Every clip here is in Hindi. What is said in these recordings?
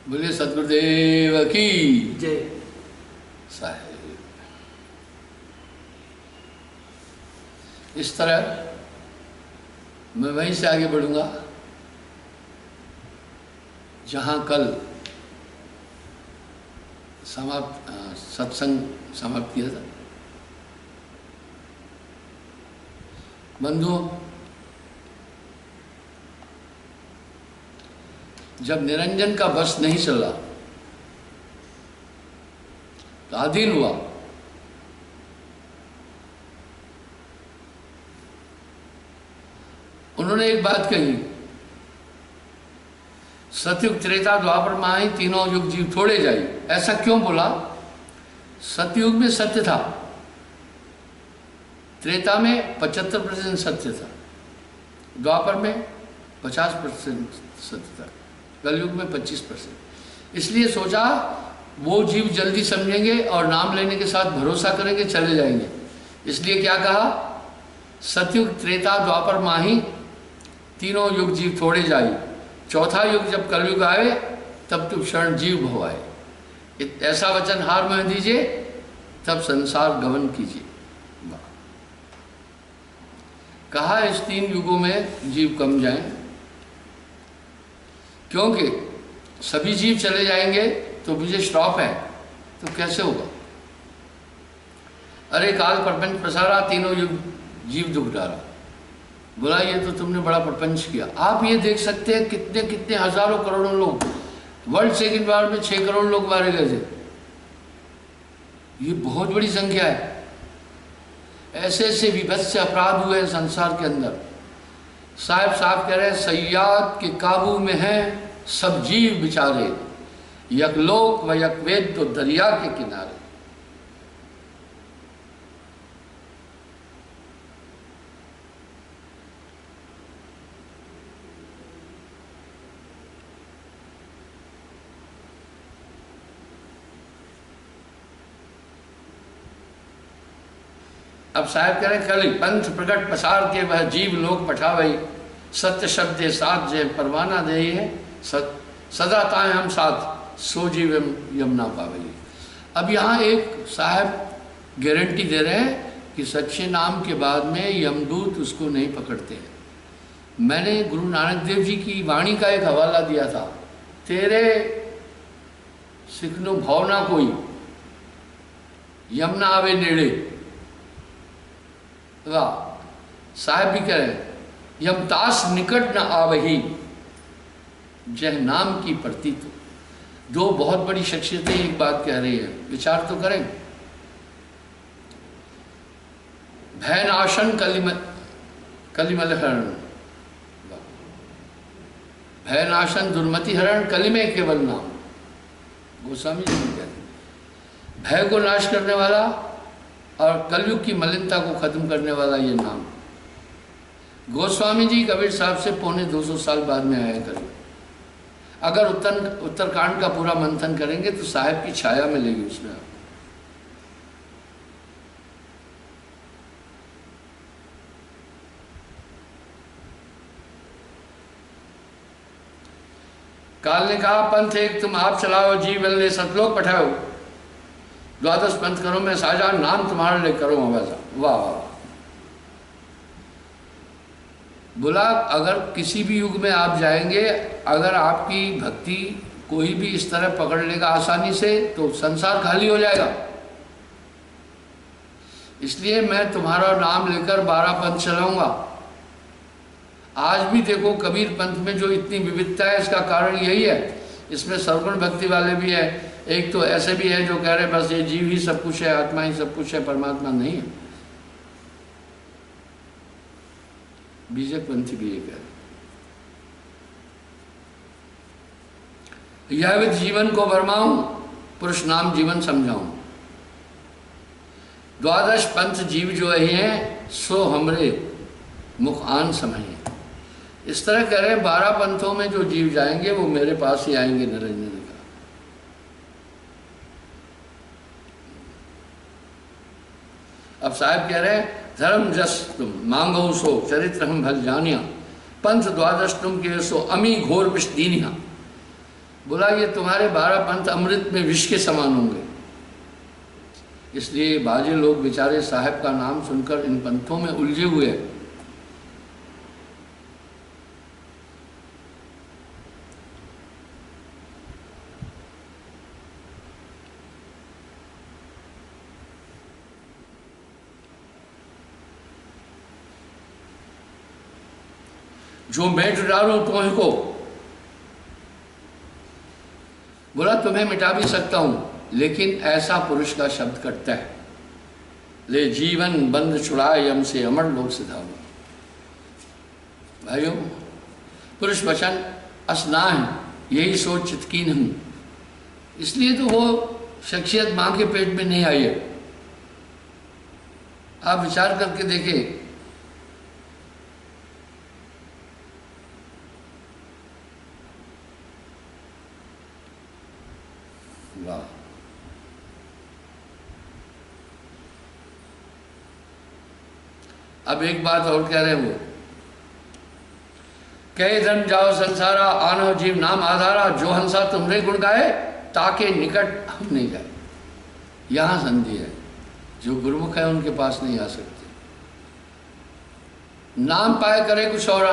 बोलिए सतगुरुदेव की जय। साहेब। इस तरह मैं वहीं से आगे बढ़ूंगा जहां कल सत्संग समाप्त किया था। बंधुओं, जब निरंजन का बस नहीं चला तो अधीन हुआ। उन्होंने एक बात कही, सतयुग त्रेता द्वापर माही तीनों युग जीव थोड़े जाई। ऐसा क्यों बोला? सतयुग में सत्य था, त्रेता में 75% सत्य था, द्वापर में 50% सत्य था, कलयुग में 25%। इसलिए सोचा वो जीव जल्दी समझेंगे और नाम लेने के साथ भरोसा करेंगे, चले जाएंगे। इसलिए क्या कहा? सतयुग त्रेता द्वापर माही तीनों युग जीव थोड़े जाई। चौथा युग जब कलयुग आए तब तुम शरण जीव भव आए। ऐसा वचन हार में दीजिए, तब संसार गमन कीजिए। कहा इस 3 युगों में जीव कम जाएं, क्योंकि सभी जीव चले जाएंगे तो मुझे श्राप है, तो कैसे होगा? अरे काल प्रपंच पसारा, तीनों युग जीव दुख डाला। बोला ये तो तुमने बड़ा प्रपंच किया। आप ये देख सकते हैं कितने कितने हजारों करोड़ों लोग, वर्ल्ड सेकेंड वार में 6 करोड़ लोग मारे गए थे। ये बहुत बड़ी संख्या है। ऐसे ऐसे विभत्स अपराध हुए संसार के अंदर। साहब कह रहे हैं, सयाद के काबू में है सब जीव बेचारे, यकलोक व यकवेद तो दरिया के किनारे। अब साहब कह रहे हैं, कल पंथ प्रकट पसार के वह जीव लोक पठावई, सत्य शब्द साथ जय परवाना दे है, सदा ताए हम साथ सो जीव यमुना पावई। अब यहाँ एक साहब गारंटी दे रहे हैं कि सच्चे नाम के बाद में यमदूत उसको नहीं पकड़ते हैं। मैंने गुरु नानक देव जी की वाणी का एक हवाला दिया था, तेरे सिखनो भावना कोई यमुना आवे नेड़े। वाह! साहब भी कह रहे हैं, यमतास निकट न आवही जह नाम की प्रतीत। दो बहुत बड़ी शख्सियतें एक बात कह रही है, विचार तो करें। भयनाशन कलिमल हरण, भयनाशन दुर्मति हरण कलिमे केवल नाम। गोस्वामी जी कहते हैं, भय को नाश करने वाला और कलयुग की मलिनता को खत्म करने वाला ये नाम। गोस्वामी जी कबीर साहब से 250 साल बाद में आया करें। अगर उत्तरकांड का पूरा मंथन करेंगे तो साहब की छाया मिलेगी उसमें। काल ने कहा, पंथ एक तुम आप चलाओ, जीवन ले सतलोक पठाओ। 12 पंथ करो मैं साझा, नाम तुम्हारे लिए करो आवाजा। वाह वाह! बोला अगर किसी भी युग में आप जाएंगे, अगर आपकी भक्ति कोई भी इस तरह पकड़ लेगा आसानी से, तो संसार खाली हो जाएगा। इसलिए मैं तुम्हारा नाम लेकर 12 पंथ चलाऊंगा। आज भी देखो कबीर पंथ में जो इतनी विविधता है, इसका कारण यही है। इसमें सर्वगुण भक्ति वाले भी है, एक तो ऐसे भी है जो कह रहे बस ये जीव ही सब कुछ है, आत्मा ही सब कुछ है, परमात्मा नहीं है। बीजक पंथी भी एक है। यह जीवन को भरमाऊं, पुरुष नाम जीवन समझाऊं। 12 पंथ जीव जो हैं सो हमरे मुख आन समय। इस तरह कह रहे हैं 12 पंथों में जो जीव जाएंगे वो मेरे पास ही आएंगे। निरंजन का अब साहब कह रहे हैं, धर्म जस तुम मांगो सो चरित्र हम भल जानिया, पंथ 12 तुम के सो अमी घोर विष दीनिया। बोला ये तुम्हारे 12 पंथ अमृत में विष के समान होंगे। इसलिए बाजे लोग बेचारे साहब का नाम सुनकर इन पंथों में उलझे हुए हैं। जो मैं डालूं तुम्हें को, बोला तुम्हें मिटा भी सकता हूं, लेकिन ऐसा पुरुष का शब्द कटता है। ले जीवन बंद छुड़ाए यम से अमर लोक सिधारो। भाइयों, पुरुष वचन असना है, यही सोच चितकीन हूं। इसलिए तो वो शख्सियत मां के पेट में नहीं आई है। आप विचार करके देखें, वाह, अब एक बात और कह रहे हैं वो, कहे धर्म जाओ संसारा, आनो जीव नाम आधारा, जो हंसा तुमरे गुण गाए, ताके निकट हम नहीं गए। यहां संधि है, जो गुरुमुख है उनके पास नहीं आ सकते। नाम पाए करे कुछ और।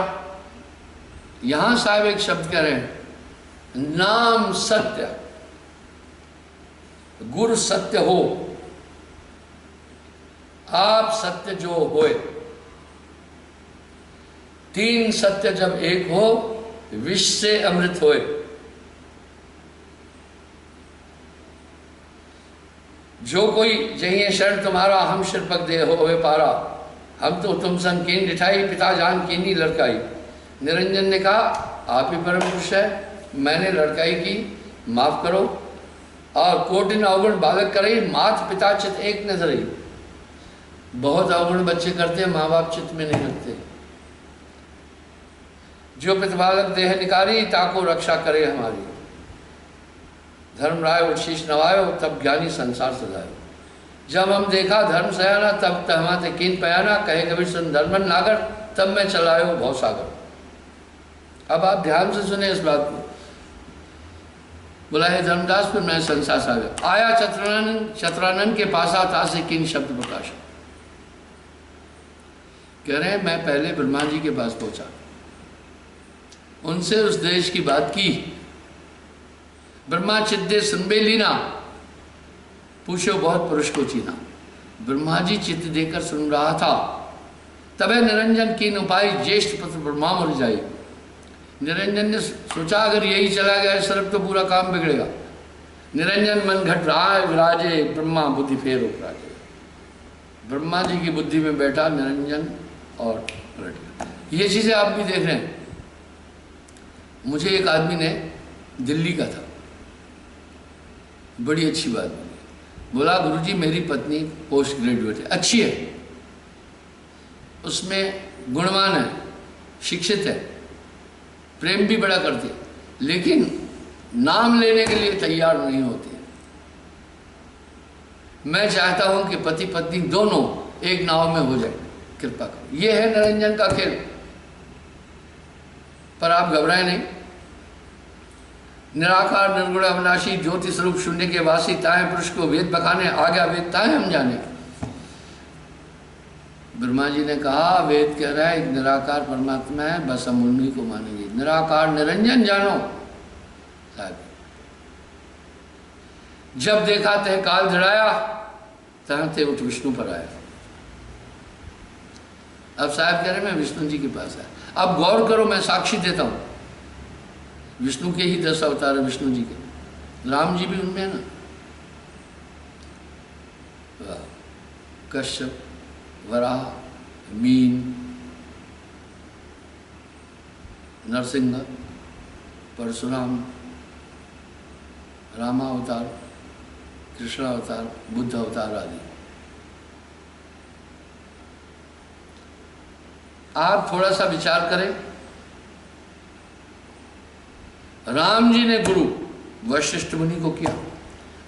यहां साहब एक शब्द कह रहे हैं, नाम सत्य, गुरु सत्य हो। आप सत्य जो होए, तीन सत्य जब एक हो, विष से अमृत होए। जो कोई जहिए शरण तुम्हारा, हम शिरपक दे होवे पारा, हम तो तुम सन कीन डिठाई, पिता जान कीनी लड़काई। निरंजन ने कहा आप ही परम पुरुष है, मैंने लड़काई की, माफ करो। और कोटिन अवगुण बालक करे, मात पिता चित एक नजर। बहुत अवगुण बच्चे करते हैं, माँ बाप चित्त में नहीं रखते। जो प्रतिपालक देह निकारी, ताको रक्षा करे हमारी। धर्म राय और शीश नवायो, तब ज्ञानी संसार सजायो। जब हम देखा धर्म सयाना, तब तहमाते कीन पयाना, कहे कबीर सुन धर्मन नागर, तब मैं चलायो भवसागर। अब आप ध्यान से सुने इस बात को। बोला है धर्मदास, पर मैं संसार सागर आया चतुरानंद के पास आता से किन शब्द प्रकाश। कह रहे हैं मैं पहले ब्रह्मा जी के पास पहुंचा, उनसे उस देश की बात की। ब्रह्मा चित्ते सुनबे लीना, पूछो बहुत पुरुष को चीना। ब्रह्मा जी चित्त देकर सुन रहा था, तबे निरंजन कीन उपाय, ज्येष्ठ पुत्र ब्रह्मा मर जाए। निरंजन ने सोचा अगर यही चला गया सरब तो पूरा काम बिगड़ेगा। निरंजन मन घट रहा है विराजे, ब्रह्मा बुद्धि फेर उपराजे। ब्रह्मा जी की बुद्धि में बैठा निरंजन और पलट गया। ये चीजें आप भी देख रहे हैं। मुझे एक आदमी ने, दिल्ली का था, बड़ी अच्छी बात बोली। बोला गुरुजी मेरी पत्नी पोस्ट ग्रेजुएट है, अच्छी है, उसमें गुणवान है, शिक्षित है, प्रेम भी बड़ा करती है, लेकिन नाम लेने के लिए तैयार नहीं होती है। मैं चाहता हूं कि पति पत्नी दोनों एक नाव में हो जाए, कृपा करो। ये है निरंजन का खेल। पर आप घबराए नहीं। निराकार निर्गुण अविनाशी ज्योति स्वरूप शून्य के वासी, ताए पुरुष को वेद बखाने, आज्ञा वेद ताए हम जाने। ब्रह्मा जी ने कहा वेद कह रहा है एक निराकार परमात्मा है, बस हम उन्हीं को मानेंगे। निराकार निरंजन जानो साहब। जब देखा तह काल धड़ाया, तहाँ थे उठ विष्णु पर आया। अब साहब कह रहे मैं विष्णु जी के पास आया। अब गौर करो, मैं साक्षी देता हूं, विष्णु के ही 10 अवतार है विष्णु जी के। राम जी भी उनमें है ना। कश्यप, वराह, मीन, नरसिंह, परशुराम, रामावतार, कृष्ण अवतार, बुद्ध अवतार आदि। आप थोड़ा सा विचार करें। राम जी ने गुरु वशिष्ठ मुनि को किया।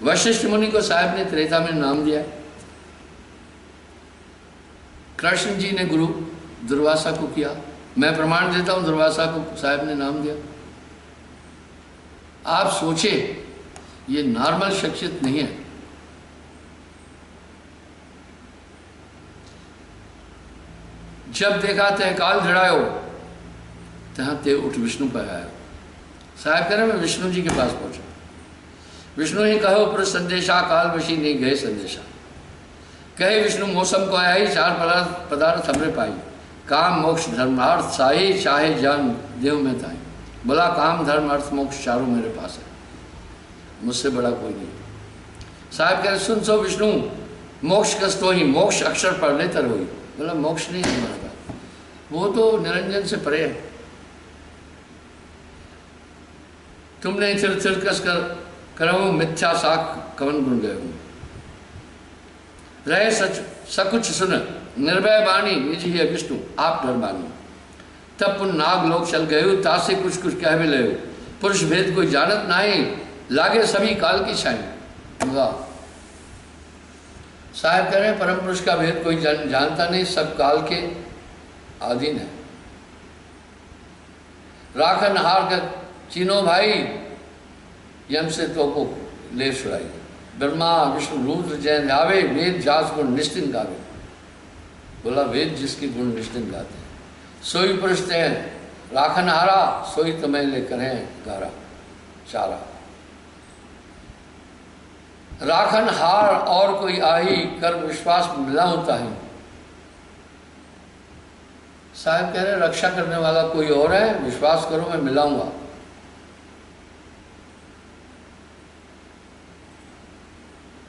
वशिष्ठ मुनि को साहब ने त्रेता में नाम दिया। कृष्ण जी ने गुरु दुर्वासा को किया। मैं प्रमाण देता हूं, दुर्वासा को साहब ने नाम दिया। आप सोचे, ये नॉर्मल शख्सियत नहीं है। जब देखा तय काल जड़ायो तहाँ ते उठ विष्णु पर आयो। साहब कह रहे मैं विष्णु जी के पास पहुंचा। विष्णु ही कहो पुरुष संदेशा, काल वशी नहीं गए संदेशा। कहे विष्णु मौसम को आया ही, चार पदार्थ हमरे पाई। काम मोक्ष धर्मार्थ साई, चाहे जान देव में ताई। बोला काम धर्म अर्थ मोक्ष चारों मेरे पास है, मुझसे बड़ा कोई नहीं। साहब कह रहे सुन सो विष्णु, मोक्ष कस्तो ही, मोक्ष अक्षर पढ़ ले तर होई। बोला मोक्ष नहीं तुम्हारे पास, वो तो निरंजन से परे है। तुमने थिर थिर कस कर करऊँ मिथ्या साख कवन गुण गए हूँ। रहे सच सकुच सुन निर्भय बाणी, निज ही विष्णु आप डर बानी। तब पुन नाग लोग चल गए, तासे कुछ कुछ कह भी ले। पुरुष भेद कोई जानत नहीं, लागे सभी काल की छाई। साहब कह रहे हैं परम पुरुष का भेद कोई जानता नहीं, सब काल के अधीन है। राखन हार कर चीनो भाई, यम से तो को ले छुड़ाई। ब्रह्मा विष्णु रुद्र जैन गावे, वेद जास गुण निश्चिंत गावे। बोला वेद जिसके गुण निश्चिंत गाते हैं, सोई पुरुष ते राखन हारा, सोई तुम्हें ले करें गारा चारा। राखन हार और कोई आही, कर विश्वास मिला होता है। साहब कह रहे रक्षा करने वाला कोई और है, विश्वास करो मैं मिलाऊंगा।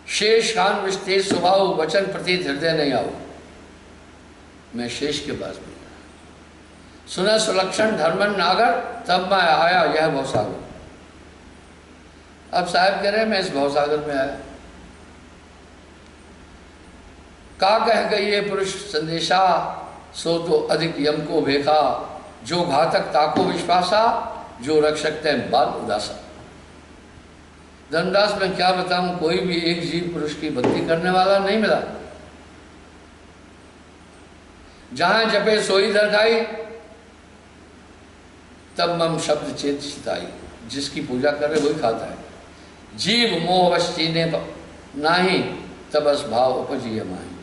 शेष खान विस्तेज स्वभाव, वचन प्रति हृदय नहीं आओ। मैं शेष के पास भी सुना सुलक्षण धर्मन नागर, तब मैं आया यह भवसागर। अब साहब कह रहे हैं मैं इस भवसागर में आया। का कह गई ये पुरुष संदेशा, सो तो अधिक यम को भेखा। जो घातक ताको विश्वासा, जो रक्षक तय बाल उदासा। धर्मदास मैं क्या बताऊं, कोई भी एक जीव पुरुष की भक्ति करने वाला नहीं मिला। जहां जपे सोई दरगाई, तब मम शब्द चेत चिताई। जिसकी पूजा कर रहे वही खाता है। जीव मोह वश चीने नाही, तबस भाव उपजिए माही।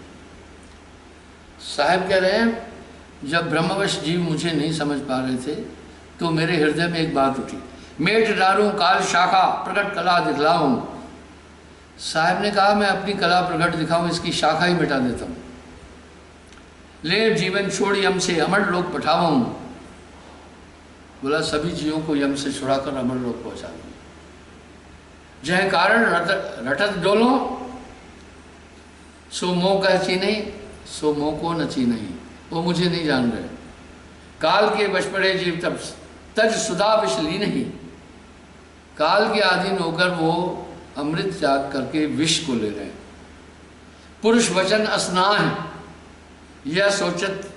साहब कह रहे हैं जब ब्रह्मवश जीव मुझे नहीं समझ पा रहे थे, तो मेरे हृदय में एक बात उठी, मेट डारूं काल शाखा, प्रकट कला दिखलाऊं। साहब ने कहा मैं अपनी कला प्रकट दिखाऊं, इसकी शाखा ही मिटा देता हूं। ले जीवन छोड़ यम से अमर लोक पठाऊं। बोला सभी जीवों को यम से छुड़ाकर अमर लोक पहुंचा दूं। जह कारण रटत डोलो, सो मोह कह चीनी, सो मोह को न चीनी। वो मुझे नहीं जान रहे। काल के वश पड़े जीव तब तज सुधा विष ली नहीं। काल के अधीन होकर वो अमृत त्याग करके विष को ले रहे हैं। पुरुष वचन स्नान, यह सोचत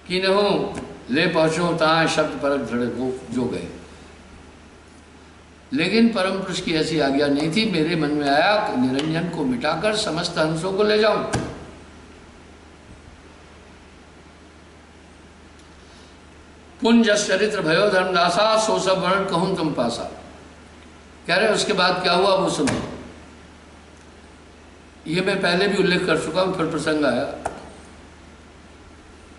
कि न हो ले पहुँचो ताँ शब्द पर धड़े जो गए। लेकिन परम पुरुष की ऐसी आज्ञा नहीं थी। मेरे मन में आया कि निरंजन को मिटाकर समस्त हंसों को ले जाऊं। पुंज चरित्र भयो धर्मदासा, सो सब वर्ण कहूं तुम पासा। कह रहे उसके बाद क्या हुआ वो सुनो। ये मैं पहले भी उल्लेख कर चुका हूं, फिर प्रसंग आया।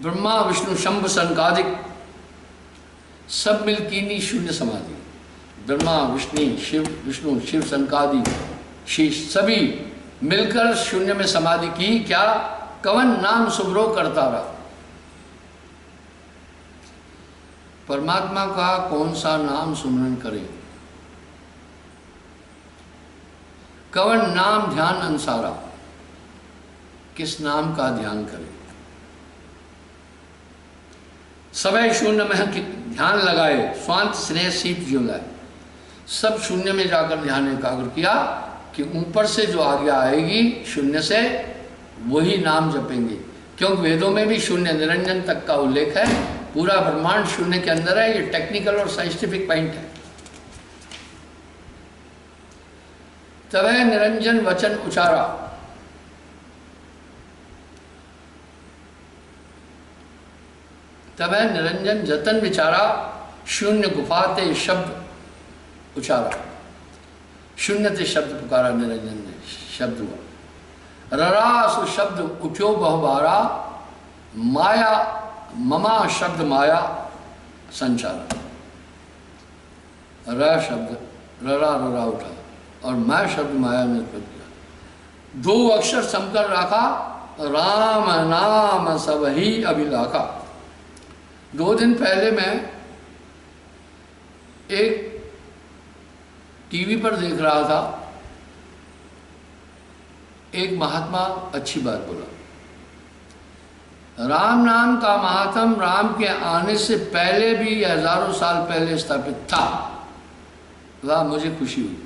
ब्रह्मा विष्णु शंभ सनकादिक सब मिलकीनी शून्य समाधि। ब्रह्मा विष्णु शिव सनकादि शीश सभी मिलकर शून्य में समाधि की। क्या कवन नाम सुब्रो करता रहा। परमात्मा का कौन सा नाम सुमरन करे, कवन नाम ध्यान अंसारा, किस नाम का ध्यान करे। सबै शून्य में ध्यान लगाए, स्वांत स्नेह शीत जो लाए। सब शून्य में जाकर ध्यान एकाग्र किया कि ऊपर से जो आज्ञा आएगी शून्य से वही नाम जपेंगे। क्योंकि वेदों में भी शून्य निरंजन तक का उल्लेख है। पूरा ब्रह्मांड शून्य के अंदर है। ये टेक्निकल और साइंटिफिक पॉइंट है। तब है निरंजन वचन उचारा। तब है निरंजन जतन विचारा, शून्य गुफाते शब्द उचारा, शून्य से शब्द पुकारा निरंजन ने, शब्द हुआ। ररासु शब्द उठ्यो बहुबारा, माया ममा शब्द माया संचारा। र शब्द ररा ररा उठा और मैं शब्द माया में उत्पन्न किया। दो अक्षर समकर रखा, राम नाम सब ही अभिलाखा। 2 दिन पहले मैं एक टीवी पर देख रहा था, एक महात्मा अच्छी बात बोला, राम नाम का महात्म राम के आने से पहले भी हजारों साल पहले स्थापित था। वाह, मुझे खुशी हुई।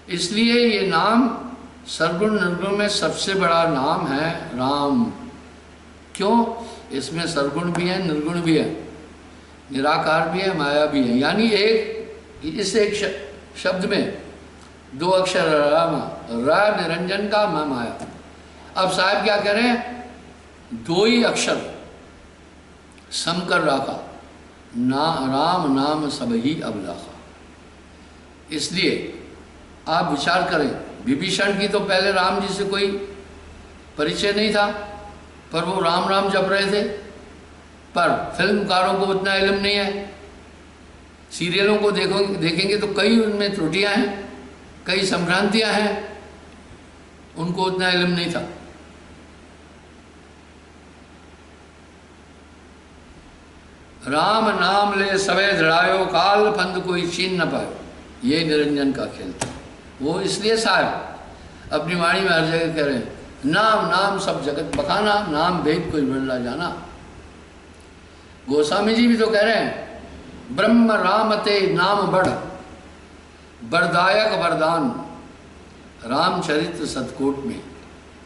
इसलिए ये नाम सर्वगुण निर्गुण में सबसे बड़ा नाम है राम। क्यों? इसमें सर्वगुण भी है, निर्गुण भी है, निराकार भी है, माया भी है। यानी इस एक शब्द में 2 अक्षर राम, रा निरंजन का, मैं माया। अब साहब क्या कह रहे हैं? 2 ही अक्षर समकर रखा, ना राम नाम सब ही अभिलाखा। इसलिए आप विचार करें, विभीषण की तो पहले राम जी से कोई परिचय नहीं था, पर वो राम राम जप रहे थे। पर फिल्मकारों को उतना इल्म नहीं है। सीरियलों को देखेंगे तो कई उनमें त्रुटियां हैं, कई संभ्रांतियां हैं, उनको उतना इल्म नहीं था। राम नाम ले सवे धड़ायो, काल फंद कोई छीन न पायो। ये निरंजन का खेल था। वो इसलिए साहब अपनी वाणी में हर जगह कह रहे हैं, नाम नाम सब जगत बखाना, नाम भेद कोई बदला जाना। गोस्वामी जी भी तो कह रहे हैं, ब्रह्म राम ते नाम बढ़, वरदायक वरदान, रामचरित्र सतकोट में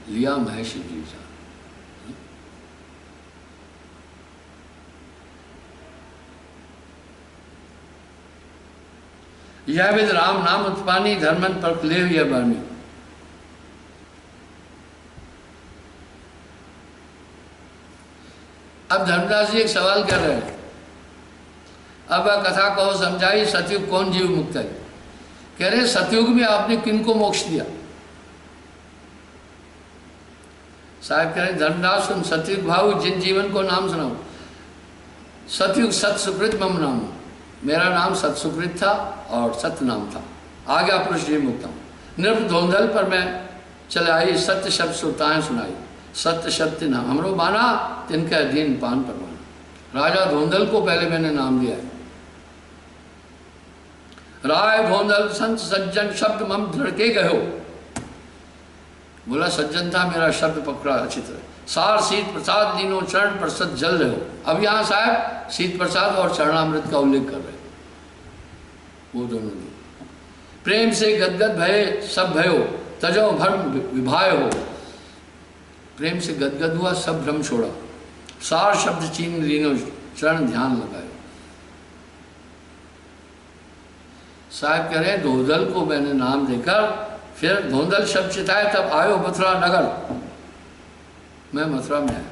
लिया महेश जी जान। यह विद राम नाम उत्पानी, धर्मन पर ले यह बानी। अब धर्मदास जी एक सवाल कर रहे हैं, अब वह कथा कहो समझाई, सतयुग कौन जीव मुक्त है। कह रहे सतयुग में आपने किनको मोक्ष दिया। साहब कह रहे धर्मदास सुन, सतयुग भाव जिन जीवन को नाम सुनाओ। सतयुग सत सुकृत मम नाम, मेरा नाम सतसुकृत था और सत्य नाम था। आ गया पुरुष जीव मुक्तम। नृप धोंधल पर मैं चले आई, सत्य शब्द सुरताएं सुनाई। सत्य सत्य नाम हमरो माना, तिनका दीन पान पर माना। राजा धोंधल को पहले मैंने नाम दिया है। राय धोंधल संत सज्जन शब्द मम धड़के गयो। बोला सज्जन था, मेरा शब्द पकड़ा अच्छी तरह। सार शीत प्रसाद लीनो, चरण प्रसाद जल रहे हो। अब यहाँ साहब शीत प्रसाद और चरणामृत का उल्लेख कर रहे हैं, वो दोनों दिन। प्रेम से गदगद भय सब भयो, तजो भ्रम विभाय हो। प्रेम से गदगद हुआ, सब भ्रम छोड़ा। सार शब्द चीन लीनो, चरण ध्यान लगाए। साहब कह रहे धोंधल को मैंने नाम देकर फिर धोंधल शब्द चिताए, तब आयो मथुरा नगर। मैं मथुरा में आया।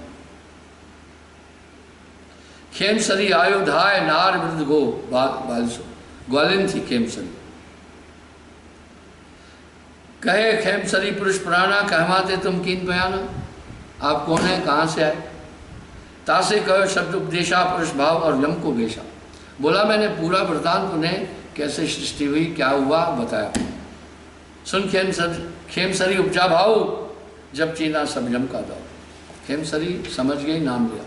खेमसरी आयो धाय, नार वृद्ध गो बालसो। ग्वालिन थी खेमसरी। कहे खेमसरी पुरुष पुराना, कहमाते तुम कीन बयाना। आप कौन है, कहाँ से आए। तासे कहो शब्द उपदेशा, पुरुष भाव और यम को भेषा। बोला मैंने पूरा वृतांत उन्हें कैसे सृष्टि हुई, क्या हुआ बताया। सुन खेमसरी उपजा भाव, जब चीना सब यम का दाव। खेमसरी समझ गई, नाम लिया।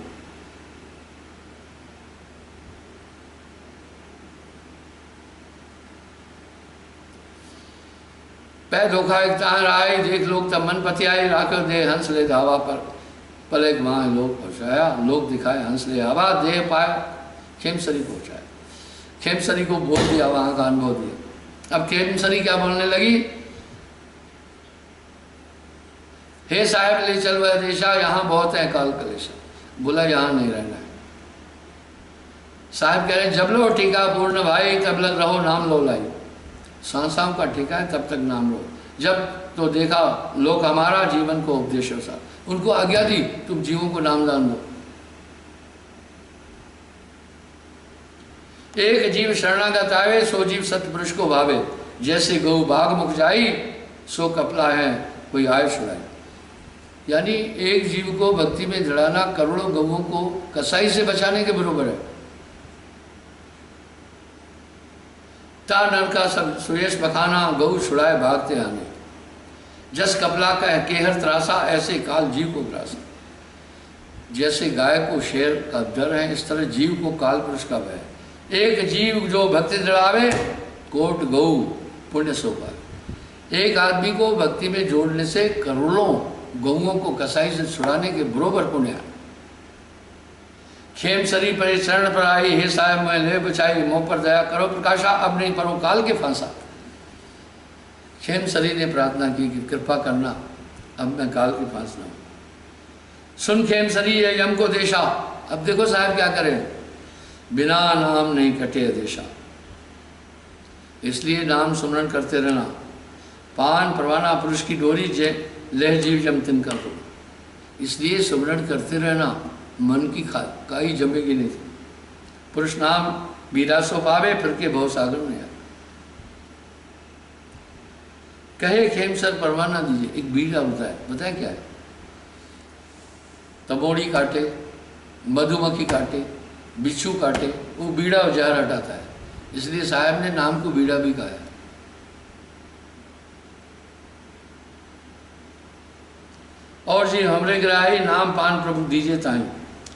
पै धोखा एक तार आए, देख लोग तब मन पति आए। लाकर दे हंस ले धावा पर, पले वहां लोग पहुंचाया। लोग दिखाए हंस ले हवा, दे पाए खेमसरी पहुंचाया। खेमसरी को बोल दिया, वहां का अनुभव दिया। अब खेमसरी क्या बोलने लगी, हे साहब ले चल वह देशा, यहाँ बहुत है काल कलेशा। बोला यहाँ नहीं रहना है। साहब कह रहे जब लो टीका पूर्ण भाई, तब लग रहो नाम लो लाई। सांसाम का ठीका है, तब तक नाम लो। जब तो देखा लोग हमारा जीवन को उपदेश सा, उनको आज्ञा दी तुम जीवों को नाम दान दो। एक जीव शरणागत आवे, सो जीव सतपुरुष को भावे। जैसे गौ बाग मुख जाई, सो कपला है कोई आय छुड़ाए। यानी एक जीव को भक्ति में जड़ाना करोड़ों गौओं को कसाई से बचाने के बराबर है। ता नर का सब सुयश बखाना, गौ छुड़ाए भागते आने। जस कपला का है केहर त्रासा, ऐसे काल जीव को ग्रासा। जैसे गाय को शेर का डर है, इस तरह जीव को काल पुरुष का भय है। एक जीव जो भक्ति जड़ावे, कोट गौ पुण्य सो पाए। एक आदमी को भक्ति में जोड़ने से करोड़ों गौओं को कसाई से छुड़ाने के बरोबर पुण्य है। खेम सरी पर चरण पर आई, हे साहेब मैं ले बचाई, मोह पर दया करो प्रकाशा, अब नहीं परो काल के फांसा। खेम सरी ने प्रार्थना की कि कृपा करना, अब मैं काल के फांस ना हूं। सुन खेम सरी ये यम को देशा। अब देखो साहब क्या करें, बिना नाम नहीं कटे देशा। इसलिए नाम सुमरण करते रहना। पान परवाना पुरुष की डोरी, जे लह जीव जम तिन कर दो। इसलिए सुमरण करते रहना, मन की काई जमेगी नहीं। पुरुष नाम बीरा सो पावे, फिर के भव सागर में। कहे खेमसर परवाना दीजिए। एक बीड़ा होता है, बताए क्या है? तमोड़ी काटे, मधुमक्खी काटे, बिच्छू काटे, वो बीड़ा और जहर हटाता है। इसलिए साहब ने नाम को बीड़ा भी कहा है। और जी हमरे ग्राही, नाम पान प्रभु दीजिए ताई,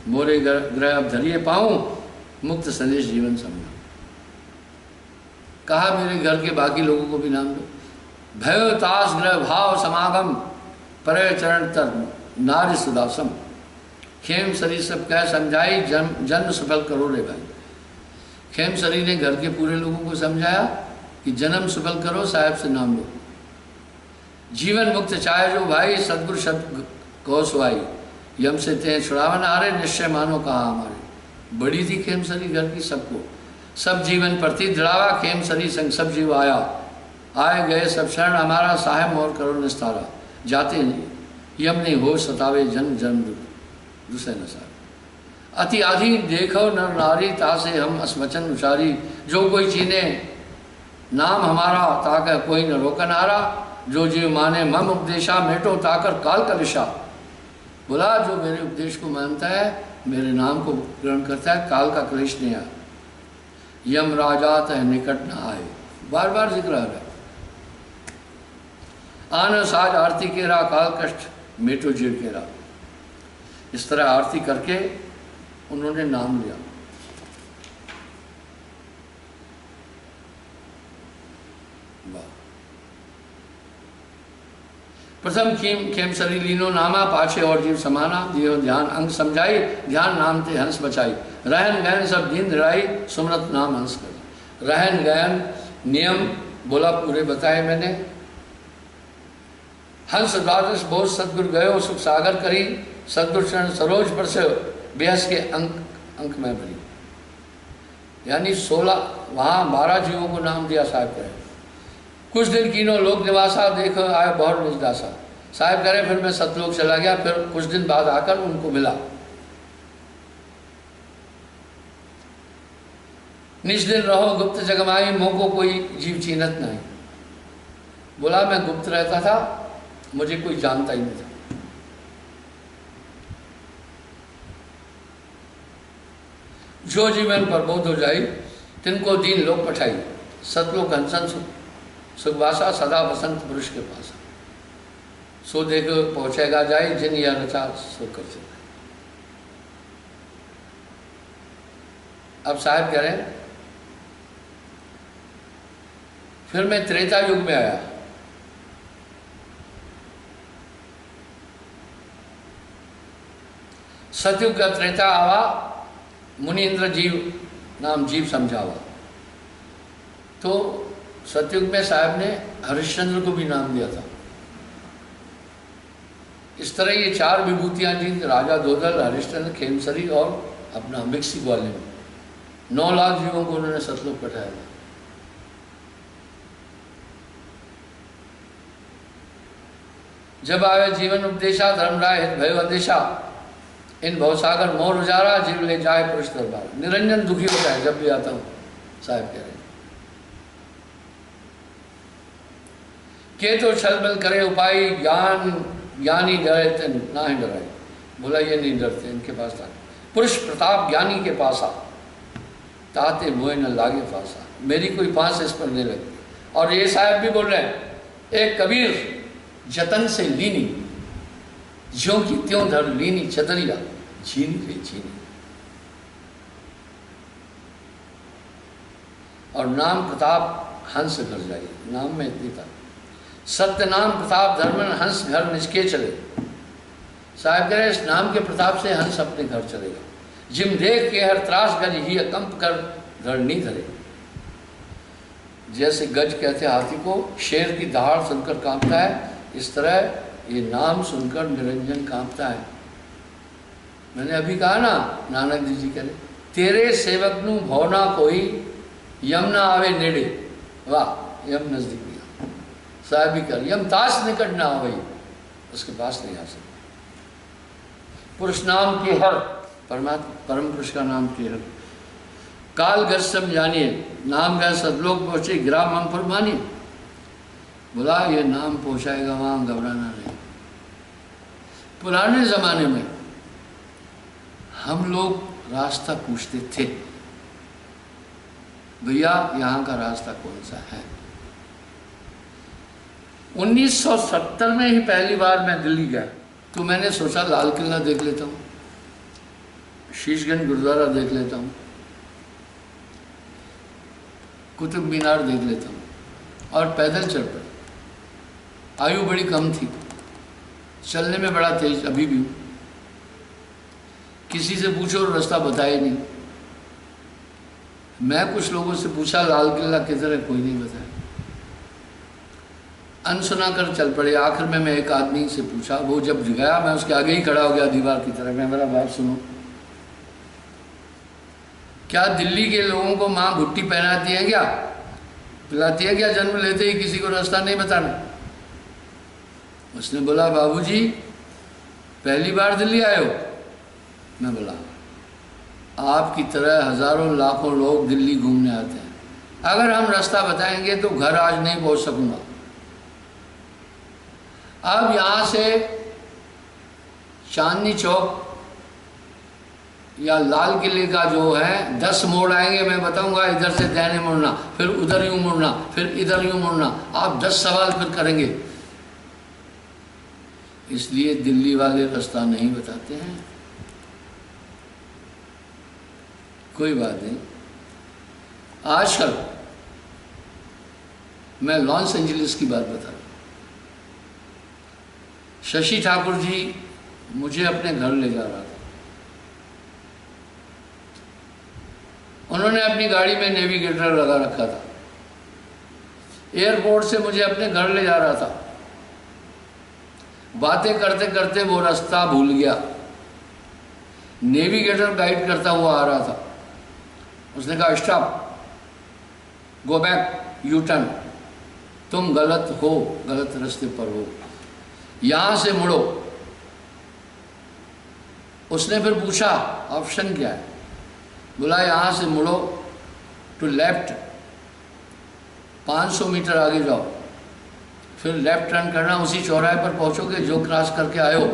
मोरे ग्रह अब धरिए पाऊं, मुक्त संदेश जीवन समझा। कहा मेरे घर के बाकी लोगों को भी नाम दो। भयो तास ग्रह भाव समागम, परे चरण तर नारी सुदासम। खेम सरी सब कह समझाई, जन्म सफल करो रे भाई। खेम सरी ने घर के पूरे लोगों को समझाया कि जन्म सफल करो, साहब से नाम लो। जीवन मुक्त चाहे जो भाई, सदगुरु शब्द कहो सुहाई। यम से ते छुड़ावन हारे, निश्चय मानो कहा हमारे। बड़ी थी खेम सरी घर की सबको, सब जीवन प्रति दृढ़ावा। खेम सरी संग सब जीव आया, आए गए सब शरण हमारा। साहेब मोर करो निस्तारा, जाते यम नहीं हो सतावे जन्म जन्म दूसरे नसार। अति आधि देखो नर नारी, तासे हम असवचन उचारी। जो कोई चीने नाम हमारा, ताकर कोई न रोकन हारा। जो जीव माने मम उपदेशा, मेटो ताकर काल कलिशा। बोला जो मेरे उपदेश को मानता है, मेरे नाम को ग्रहण करता है, काल का क्लेश नहीं आया। यम राजात है निकट न आए, बार बार जिक्र आ रहा है। आन साज आरती केरा, काल कष्ट मेटो जीव केरा। इस तरह आरती करके उन्होंने नाम लिया। प्रथम खेम सरी लीनो नामा, पाछे और जीव समाना। दियो ध्यान अंग समझाई, ध्यान नाम ते हंस बचाई। रहन गहन सब दीन धराई, सुमरत नाम हंस कर। रहन गहन नियम बोला पूरे बताए मैंने। हंस द्वादश बोध सदगुरु गयो, सुख सागर करी। सदगुरु चरण सरोज पर से, बेहस के अंक में भरी। यानी 16 वहाँ 12 जीवों को नाम दिया साहब कहे। कुछ दिन कीनो लोक निवासा, देखो आए बहुत निजदासा। साहब करे फिर मैं सतलोक चला गया, फिर कुछ दिन बाद आकर उनको मिला। निज दिन रहो गुप्त जगमाई, मोह को कोई जीव चीनत नहीं। बोला मैं गुप्त रहता था, मुझे कोई जानता ही नहीं था। जो जीवन पर बोध हो जाई, तिनको दीन लोक पठाई। सतलोक हंसन सुखवासा, सदा बसंत पुरुष के पास। सो देख पहुंचेगा जाए, जिन या रचा सो कर चुका। अब साहब कह रहे हैं फिर मैं त्रेता युग में आया। सतयुग का त्रेता आवा, मुनीन्द्र जीव नाम जीव समझावा। तो सतयुग में साहब ने हरिश्चंद्र को भी नाम दिया था। इस तरह ये 4 विभूतियां थी, राजा दोदल, हरिश्चंद्र, खेमसरी और अपना मिक्सी ग्वाले में 9 लाख जीवों को उन्होंने सतलोक पठाया था। जब आवे जीवन उपदेशा, धर्मराय हित भयो अंदेशा। इन भवसागर मोर उजारा, जीव ले जाए पुरुष दरबार। निरंजन दुखी होता है जब भी आता हूँ। साहब कह रहे हैं के तो छल बल करे उपाय ज्ञानी डरे ना ही डराए। बोला ये नहीं डरते, इनके पास था पुरुष प्रताप ज्ञानी के पास आ, ताते मोह न लागे फांसा। मेरी कोई फांस इस पर नहीं लगी। और ये साहब भी बोल रहे हैं, एक कबीर जतन से लीनी, ज्यों की त्यों धर लीनी चदरिया, छीनी रे छीनी। और नाम प्रताप हंस घर जाए, नाम में इतनी था। सत्य नाम प्रताप धर्मन हंस घर निजके चले। साहब कह रहे इस नाम के प्रताप से हंस अपने घर चलेगा। जिम देख के हर त्रास गज ही कंप कर धड़ नहीं धरे। जैसे गज कहते हाथी को, शेर की दहाड़ सुनकर कांपता है, इस तरह ये नाम सुनकर निरंजन कांपता है। मैंने अभी कहा ना, नानक जी कह रहे तेरे सेवक नू भौना कोई, यम ना आवे नेड़े। वाह, यम नजदीक गया। साहब भी कर यम ताश निकट ना हो, उसके पास नहीं आ सकते। पुरुष नाम के हर, परमात्मा परम पुरुष का नाम के हर। काल गस्सम जानिए, नाम गए सदलोक पहुँचे, ग्राम हम पर मानिए। बोला ये नाम पहुँचाएगा वहाँ, घबराना नहीं। पुराने ज़माने में हम लोग रास्ता पूछते थे, भैया यहाँ का रास्ता कौन सा है। 1970 में ही पहली बार मैं दिल्ली गया, तो मैंने सोचा लाल किला देख लेता हूँ, शीशगंज गुरुद्वारा देख लेता हूँ, कुतुब मीनार देख लेता हूँ, और पैदल चल पड़े। आयु बड़ी कम थी, चलने में बड़ा तेज अभी भी हूँ। किसी से पूछो रास्ता बताए नहीं। मैं कुछ लोगों से पूछा लाल किला किधर है, कोई नहीं बताया। अनसुना कर चल पड़े। आखिर में मैं एक आदमी से पूछा, वो जब गया मैं उसके आगे ही खड़ा हो गया दीवार की तरह। मैं मेरा बात सुनो, क्या दिल्ली के लोगों को माँ घुट्टी पहनाती है क्या, पिलाती है क्या, जन्म लेते ही किसी को रास्ता नहीं बताना। उसने बोला बाबूजी पहली बार दिल्ली आए हो। मैं बोला आपकी तरह हजारों लाखों लोग दिल्ली घूमने आते हैं, अगर हम रास्ता बताएंगे तो घर आज नहीं पहुंच सकूंगा। अब यहाँ से चांदनी चौक या लाल किले का जो है 10 मोड़ आएंगे, मैं बताऊंगा इधर से दाहिने मुड़ना, फिर उधर यूं मुड़ना, फिर इधर यूं मुड़ना। आप 10 सवाल फिर करेंगे। इसलिए दिल्ली वाले रास्ता नहीं बताते हैं। कोई बात नहीं। आजकल मैं लॉस एंजलिस की बात बता रहा हूँ। शशि ठाकुर जी मुझे अपने घर ले जा रहा था। उन्होंने अपनी गाड़ी में नेविगेटर लगा रखा था। एयरपोर्ट से मुझे अपने घर ले जा रहा था। बातें करते करते वो रास्ता भूल गया। नेविगेटर गाइड करता हुआ आ रहा था। उसने कहा stop, go back, U turn, तुम गलत हो, गलत रास्ते पर हो, यहां से मुड़ो। उसने फिर पूछा ऑप्शन क्या है। बोला यहां से मुड़ो टू लेफ्ट, 500 मीटर आगे जाओ, फिर लेफ्ट टर्न करना, उसी चौराहे पर पहुंचोगे जो क्रॉस करके आए हो,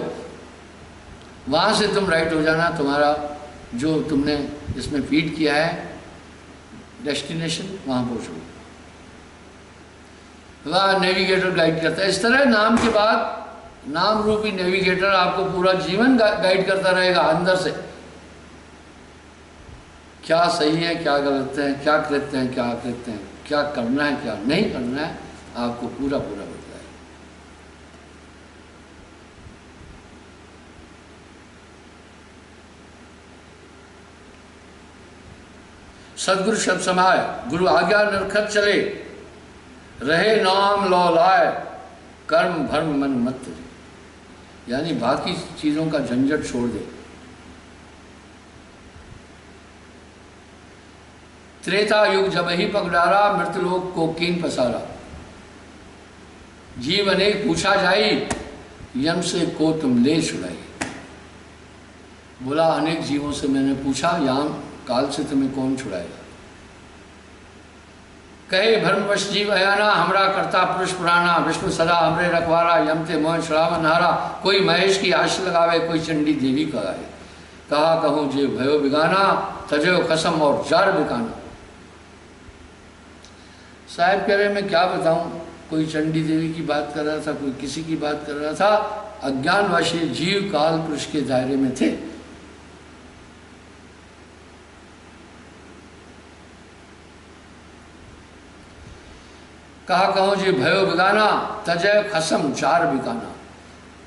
वहां से तुम राइट हो जाना। तुम्हारा जो तुमने इसमें फीड किया है डेस्टिनेशन, वहां पहुंचोगे। वह नेविगेटर गाइड करता है। इस तरह नाम के बाद नाम रूपी नेविगेटर आपको पूरा जीवन गाइड करता रहेगा अंदर से। क्या सही है, क्या गलत है, क्या कृत्य है, क्या अकृत्य है, क्या करना है, क्या नहीं करना है, आपको पूरा पूरा बताएगा। सदगुरु शब्द समाए, गुरु आज्ञा नरखत चले, रहे नाम लौलाए, कर्म भर्म मन मत रे। यानी बाकी चीजों का झंझट छोड़ दे। त्रेता युग जब ही पगडारा, मृतलोक को कीन पसारा। जीव अनेक पूछा जाई, यम से को तुम ले छुड़ाई। बोला अनेक जीवों से मैंने पूछा, यम काल से तुम्हें कौन छुड़ाएगा। कहे भ्रमवश जीव अयाना, हमरा करता पुरुष पुराना, विष्णु सदा हमरे रखवारा, यमते मोह श्रावण हारा। कोई महेश की आश लगावे, कोई चंडी देवी का गाए। कहा कहूँ जे भयो बिगाना, तजो कसम और जार बिकाना। साहब कह रहे मैं क्या बताऊं, कोई चंडी देवी की बात कर रहा था, कोई किसी की बात कर रहा था। अज्ञानवश जीव काल पुरुष के दायरे में थे। कहा कहो जी भयो बिगाना, तजय खसम चार बिकाना।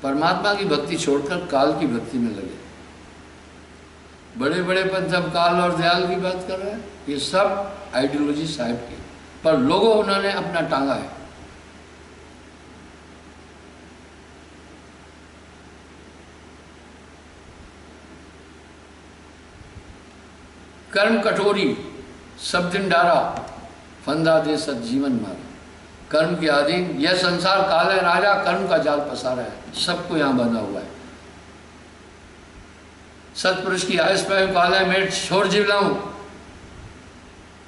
परमात्मा की भक्ति छोड़कर काल की भक्ति में लगे। बड़े बड़े पंथ अब काल और दयाल की बात कर रहे हैं, ये सब आइडियोलॉजी साहब की, पर लोगों उन्होंने अपना टांगा है। कर्म कटोरी सब दिन डारा, फंदा दे सत जीवन मारा। कर्म के अधीन यह संसार काल है राजा, कर्म का जाल पसारा है, सबको यहाँ बंधा हुआ है। सतपुरुष की आयस पे काल है मेट छोड़ जीवलाऊं,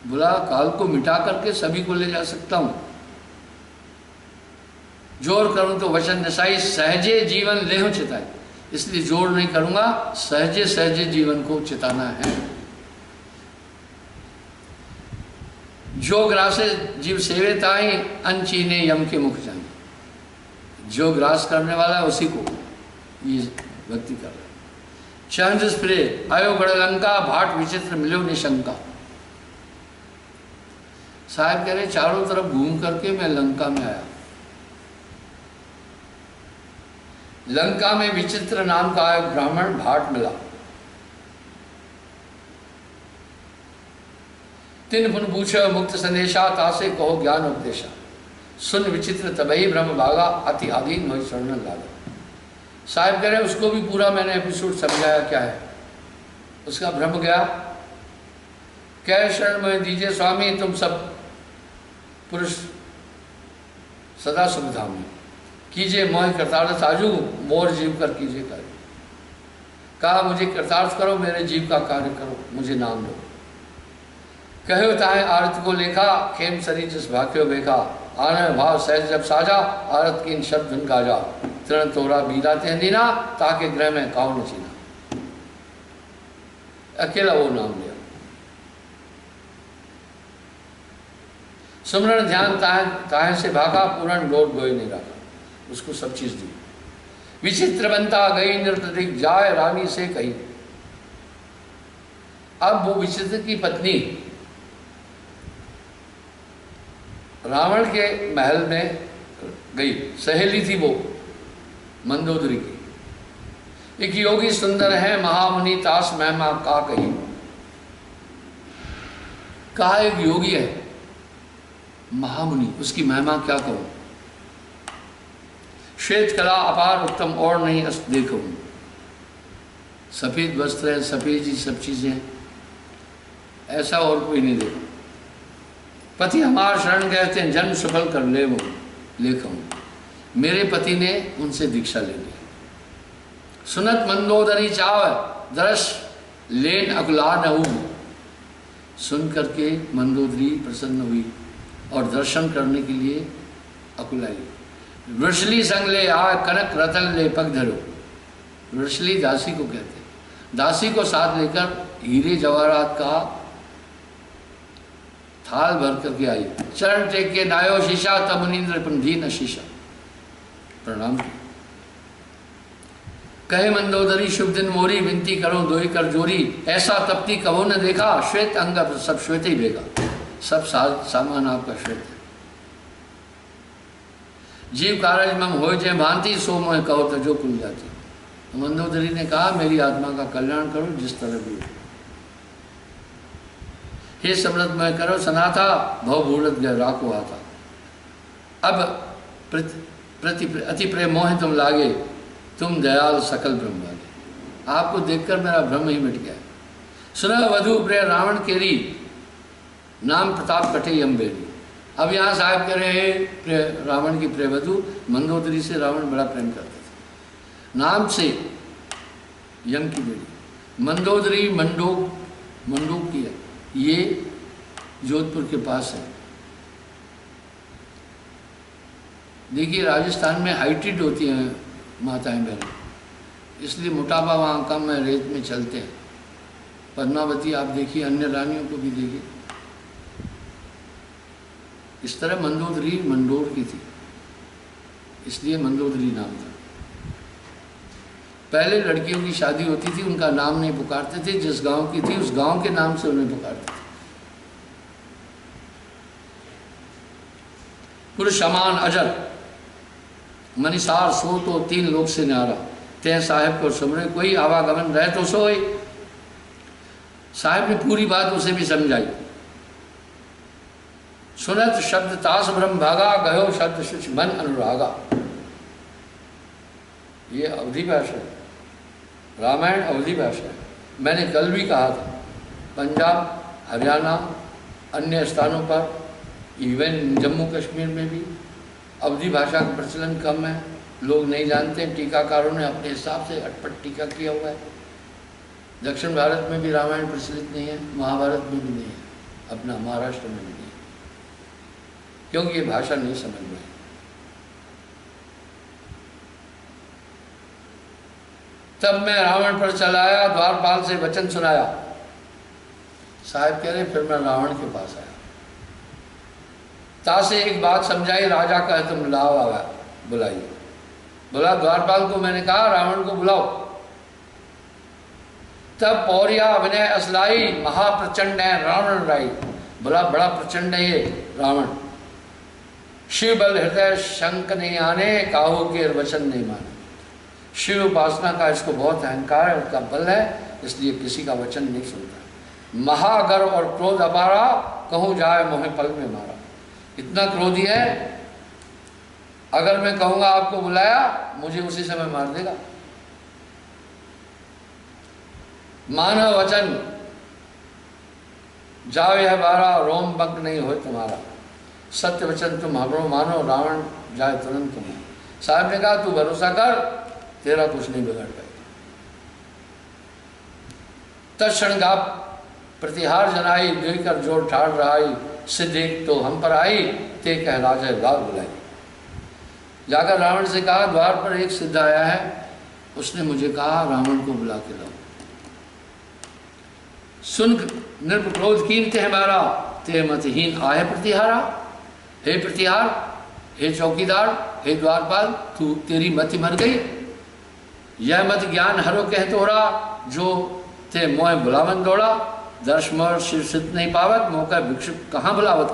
बोला काल को मिटा करके सभी को ले जा सकता हूं। जोर करूं तो वचन निसाई, सहजे जीवन लेहु चिताई। इसलिए जोर नहीं करूंगा, सहजे सहजे जीवन को चिताना है। जो ग्रासे जीव सेवे ताई, अनचीने यम के मुख जाए। जो ग्रास करने वाला है उसी को ये भक्ति कर रहा है। चंद स्प्रे आयो गढ़ लंका, भाट विचित्र मिलो निशंका। साहब कह रहे चारों तरफ घूम करके मैं लंका में आया। लंका में विचित्र नाम का एक ब्राह्मण भाट मिला। तिन पुन पूछो मुक्त संदेशा, तासे कहो ज्ञान उपदेशा। सुन विचित्र तबही ब्रह्म भागा, अति आधीन हो शरण लागा। साहब कह रहे उसको भी पूरा मैंने एपिसोड समझाया क्या है। उसका भ्रम गया। कह शरण में दीजिए स्वामी, तुम सब पुरुष सदा सुविधा में कीजिए मोह कृतार्थ आजू, मोर जीव कर कीजिए कार्य। कहा मुझे कृतार्थ करो, मेरे जीव का कार्य करो, मुझे नाम दो। कहो ताहे आरत को लेखा, खेम सरी जिस भाग्यो बेखा। आनंद भाव सहज जब साजा, आरत की इन शब्द धुन गाजा। तृण तोरा बीरा ते दीना, ताके ग्रह में काउ न चीना। अकेला वो नाम लिया। सुमरण ध्यान ताहे से भागा, पूर्ण लोट गोय नहीं रखा। उसको सब चीज दी। विचित्र बनता गई नृत्य दिख जाए, रानी से कही। अब वो विचित्र की पत्नी रावण के महल में गई। सहेली थी वो मंदोदरी की। एक योगी सुंदर है, महामुनि तास महिमा का कही। कहा एक योगी है महामुनि, उसकी महिमा क्या कहूं। श्वेत कला अपार उत्तम और नहीं अस्त देखूं। सफेद वस्त्र है, सफेद ही सब चीजें, ऐसा और कोई नहीं देखा। पति हमार शरण कहते हैं, जन्म सफल कर ले वो लेखूं। मेरे पति ने उनसे दीक्षा ले ली। सुनत मंदोदरी चाव, दर्श लेन अकुला नहू। सुन करके मंदोदरी प्रसन्न हुई और दर्शन करने के लिए अकुलाई। वृषली संग ले आ, कनक रतन ले पग धरो। वृषली दासी को कहते हैं। दासी को साथ लेकर हीरे जवाहरात का थाल भर करके आई। चरण टेक के नायो शीशा, तब मुनीन्द्र दीन शीशा प्रणाम। कहे मंदोदरी शुभ दिन मोरी, विनती करो दोई कर जोरी। ऐसा तपती कहो न देखा, श्वेत अंग सब श्वेत ही बेगा। सब सामान आपका श्वेत है। जीव कारज मम हो जय भांति, सो मोह कहो तो जो कुल जाती। तो मंदोदरी ने कहा मेरी आत्मा का कल्याण करो जिस तरह भी। हे समृद्ध मैं करो सनाथा, भव भूलत गए राखो आता। अब अति प्रेम मोह तुम लागे, तुम दयाल सकल ब्रह्म वाले। आपको देखकर मेरा भ्रम ही मिट गया। सुना वधु प्रिय रावण केरी, नाम प्रताप कटे यम बेरी। अब यहाँ साहब कह रहे हैं रावण की प्रिय वधु मंदोदरी से रावण बड़ा प्रेम करता था। नाम से यम की बेरी। मंदोदरी मंडोक की है, ये जोधपुर के पास है। देखिए राजस्थान में हाइटेड होती हैं माताएं बहनें, इसलिए मोटापा वहाँ कम है, रेत में चलते हैं। पद्मावती आप देखिए, अन्य रानियों को भी देखिए। इस तरह मंदोदरी मंडोर की थी, इसलिए मंदोदरी नाम था। पहले लड़कियों की शादी होती थी, उनका नाम नहीं पुकारते थे, जिस गांव की थी उस गांव के नाम से उन्हें पुकारते थे। पुरुष समान अजर मनीसार सो तो तीन लोग से न्यारा, ते साहेब को सुमरे कोई आवागमन रहे तो सोए। साहेब ने पूरी बात उसे भी समझाई। सुनत शब्द तास ब्रह्म भागा, गयो शब्द शुच मन अनुरागा। ये अवधि भाषा है, रामायण अवधि भाषा है। मैंने कल भी कहा था, पंजाब, हरियाणा, अन्य स्थानों पर, इवन जम्मू कश्मीर में भी अवधि भाषा का प्रचलन कम है, लोग नहीं जानते। टीकाकारों ने अपने हिसाब से अटपट टीका किया हुआ है। दक्षिण भारत में भी रामायण प्रचलित नहीं है, महाभारत में भी नहीं है, अपना महाराष्ट्र में भी नहीं है, क्योंकि ये भाषा नहीं समझ में है। तब मैं रावण पर चलाया, द्वारपाल से वचन सुनाया। साहब कह रहे, फिर मैं रावण के पास आया, तासे एक बात समझाई, राजा का है तुम लाओ आवा बुलाइए। बोला द्वारपाल को मैंने कहा रावण को बुलाओ। तब पौरिया विनय असलाई, महाप्रचंड है रावण राई। बोला बड़ा प्रचंड है ये रावण, शिव बल हृदय शंक नहीं आने, काहू के वचन नहीं माने। शिव उपासना का इसको बहुत अहंकार है, उनका बल है, इसलिए किसी का वचन नहीं सुनता। महागर्व और क्रोध अपारा, कहूँ जाए मोहे पल में मारा। इतना क्रोधी है, अगर मैं कहूँगा आपको बुलाया, मुझे उसी समय मार देगा। मानो वचन जाओ यह बारा, रोम बंक नहीं हो तुम्हारा। सत्य वचन तुम हमरो मानो, रावण जाए तुरंत तुम्हें। साहब ने कहा तू भरोसा कर, तेरा कुछ नहीं बिगड़ पाएगा। तत्क्षण गा प्रतिहार जनाई, देकर जोर ठाड़ रहाई। सिद्ध एक तो हम पर आई, ते कह राजा द्वार बुलाई। जाकर रावण से कहा द्वार पर एक सिद्ध आया है, उसने मुझे कहा रावण को बुला के लाओ। सुन नृप क्रोध कीमते हमारा, ते मतहीन आए प्रतिहारा। हे प्रतिहार, हे चौकीदार, हे द्वारपाल, तू तेरी मति मर गई। यह मत ज्ञान हरो कह तोरा, जो ते मोह बुलावन दौड़ा। दर्श मोर शिव सिद्ध नहीं पावत, मौका भिक्षुक कहाँ बुलावत।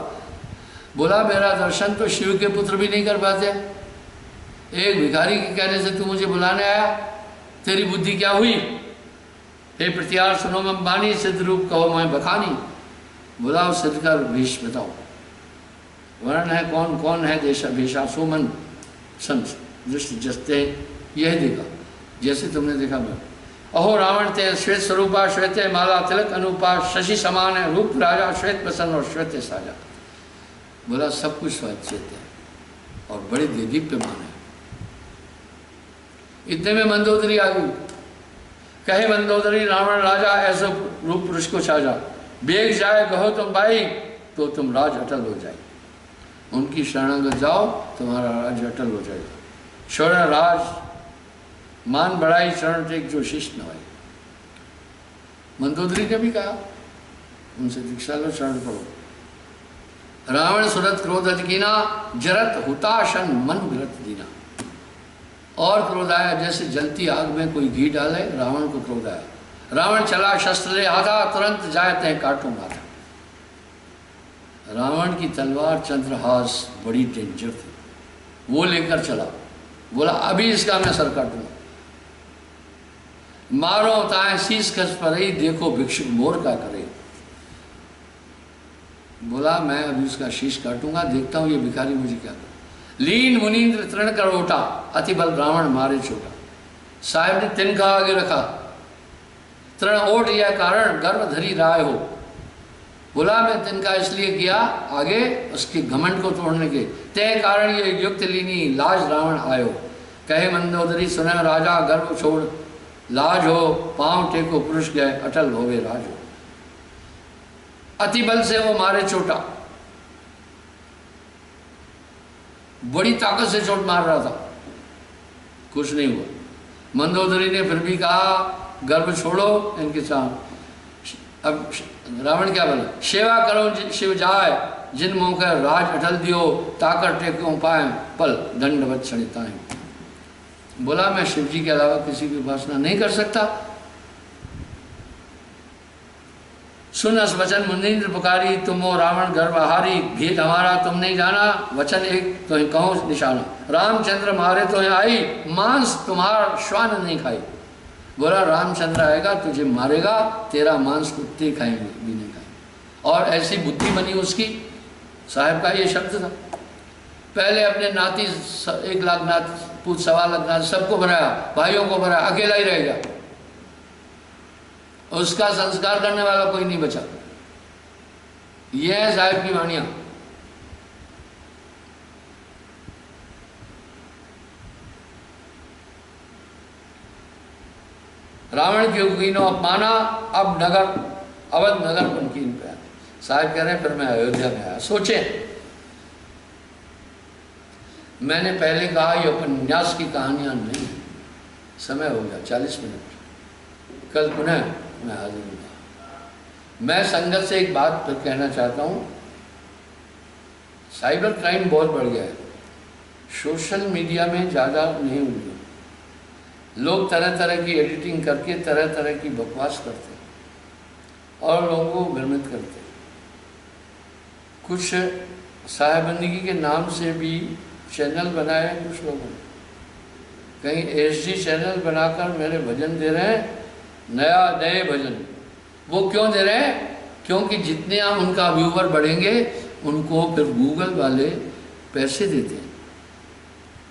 बोला मेरा दर्शन तो शिव के पुत्र भी नहीं कर पाते, एक भिखारी के कहने से तू मुझे बुलाने आया, तेरी बुद्धि क्या हुई। हे प्रतिहार सुनो मम बानी, सिद्ध रूप कहो मैं बखानी। बुलाओ सिद्ध कर भेष बताओ। वर्ण है कौन कौन है देशा भेषा, सोमन संत दृष्टि जसते यह देखा जैसे तुमने देखा। मैं अहो रावण ते श्वेत स्वरूपा, श्वेते माला तिलक अनुपा। शशि समान है रूप राजा, श्वेत प्रसन्न और श्वेत साजा। बोला सब कुछ श्वेत है और बड़े दीप्यमान है। इतने में मंदोदरी आ गई। कहे मंदोदरी रावण राजा, ऐसा रूप पुरुष को साजा। बेग जाए कहो तुम भाई, तो तुम राज अटल हो जाए। उनकी शरणागत जाओ, तुम्हारा राज अटल हो जाएगा। शौर्य राज मान बढ़ाई, शरण टेक जो शिष्ट न भाई। मंदोदरी ने भी कहा उनसे दीक्षा लो, शरण पढ़ो। रावण सुरत क्रोध अधिकीना, जरत हुताशन मन विरत दीना। और क्रोध आया जैसे जलती आग में कोई घी डाले, रावण को क्रोध आया। रावण चला शस्त्र ले आधा, तुरंत जाए तय काटो माथा। रावण की तलवार चंद्रहास बड़ी डेंजर थी, वो लेकर चला। बोला अभी इसका मैं सर काटूंगा। मारो ताए शीश खस पर ही, देखो भिक्षुक मोर का करे। बोला मैं अभी उसका शीश काटूंगा, देखता हूं ये भिखारी मुझे क्या करे। लीन मुनीन्द्र तृण कर ओटा, अति बल रावण मारे छोटा। साहब ने तिनका आगे रखा, तृण ओट यह कारण गर्व धरी राय हो। बोला मैं तिनका इसलिए किया आगे उसके घमंड को तोड़ने के, तय कारण ये युक्त लीनी लाज रावण आयो। कहे मंदोदरी सुने राजा, गर्व छोड़ लाज हो। पांव टेको पुरुष गए, अटल होवे राज हो। अति बल से वो मारे छोटा। बड़ी ताकत से चोट मार रहा था, कुछ नहीं हुआ। मंदोदरी ने फिर भी कहा गर्भ छोड़ो इनके साथ। अब रावण क्या बोला, सेवा करो शिव जाय जिन मोह कर राज अटल दियो ताकर टेकों पाए पल दंडवत सड़िताएं। बोला मैं शिव जी के अलावा किसी की उपासना नहीं कर सकता। सुन अस वचन मुनीन्द्र पुकारी तुम हो रावण गर्भहारी भेद हमारा तुम नहीं जाना वचन एक तो कहो निशाना। रामचंद्र मारे तो आई मांस तुम्हारा श्वान नहीं खाई। बोला रामचंद्र आएगा तुझे मारेगा, तेरा मांस कुत्ते खाएंगे भी नहीं खाएंगे। और ऐसी बुद्धि बनी उसकी, साहब का ये शब्द था। पहले अपने नाती 1 लाख नाती पूछ 1.25 लाख नाती सबको बनाया, भाइयों को बनाया, अकेला ही रह गया। उसका संस्कार करने वाला कोई नहीं बचा। ये है साहब की वाणियां। रावण के उकीनों अपमाना अब नगर अवध नगर बनकीन पे आए। साहब कह रहे हैं फिर मैं अयोध्या में आया। सोचे मैंने पहले कहा ये उपन्यास की कहानियां नहीं, समय हो गया 40 मिनट, कल पुनः मैं हाजिर हूँ। मैं संगत से एक बात फिर कहना चाहता हूँ, साइबर क्राइम बहुत बढ़ गया है। सोशल मीडिया में ज़्यादा नहीं उलझो। लोग तरह तरह की एडिटिंग करके तरह तरह की बकवास करते हैं और लोगों को भ्रमित करते हैं। कुछ साहेबंदगी के नाम से भी चैनल बनाए हैं कुछ लोगों ने, कहीं HD चैनल बनाकर मेरे भजन दे रहे हैं, नए भजन। वो क्यों दे रहे हैं? क्योंकि जितने हम उनका व्यूवर बढ़ेंगे उनको फिर गूगल वाले पैसे देते हैं।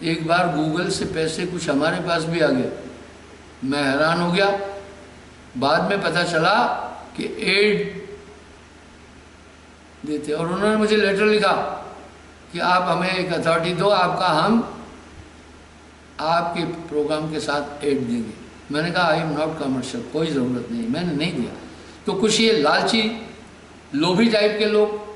एक बार गूगल से पैसे कुछ हमारे पास भी आ गए, मैं हैरान हो गया। बाद में पता चला कि एड देते, और उन्होंने मुझे लेटर लिखा कि आप हमें एक अथॉरिटी दो, आपका हम आपके प्रोग्राम के साथ एड देंगे। मैंने कहा आई एम नॉट कमर्शियल, कोई ज़रूरत नहीं, मैंने नहीं दिया। तो कुछ ये लालची लोभी टाइप के लोग,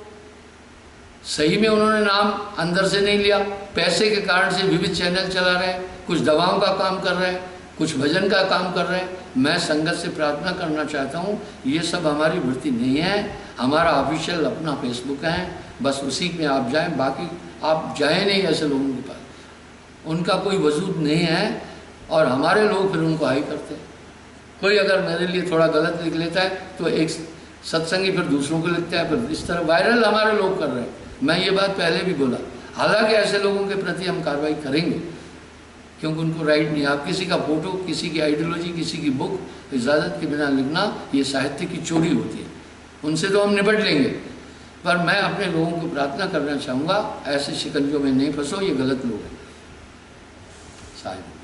सही में उन्होंने नाम अंदर से नहीं लिया, पैसे के कारण से विविध चैनल चला रहे हैं, कुछ दवाओं का काम कर रहे हैं, कुछ भजन का काम कर रहे हैं। मैं संगत से प्रार्थना करना चाहता हूँ, ये सब हमारी वृत्ति नहीं है। हमारा ऑफिशियल अपना फेसबुक है, बस उसी में आप जाएं, बाकी आप जाएं नहीं ऐसे लोगों के पास, उनका कोई वजूद नहीं है। और हमारे लोग फिर उनको हाई करते हैं। कोई अगर मेरे लिए थोड़ा गलत लिख लेता है तो एक सत्संगी फिर दूसरों को लिखता है, फिर इस तरह वायरल हमारे लोग कर रहे हैं। मैं ये बात पहले भी बोला, हालांकि ऐसे लोगों के प्रति हम कार्रवाई करेंगे क्योंकि उनको राइट नहीं। आप किसी का फोटो, किसी की आइडियोलॉजी, किसी की बुक इजाज़त के बिना लिखना, ये साहित्य की चोरी होती है। उनसे तो हम निपट लेंगे, पर मैं अपने लोगों को प्रार्थना करना चाहूँगा ऐसे शिकंजों में नहीं फंसो, ये गलत लोग हैं साहिब।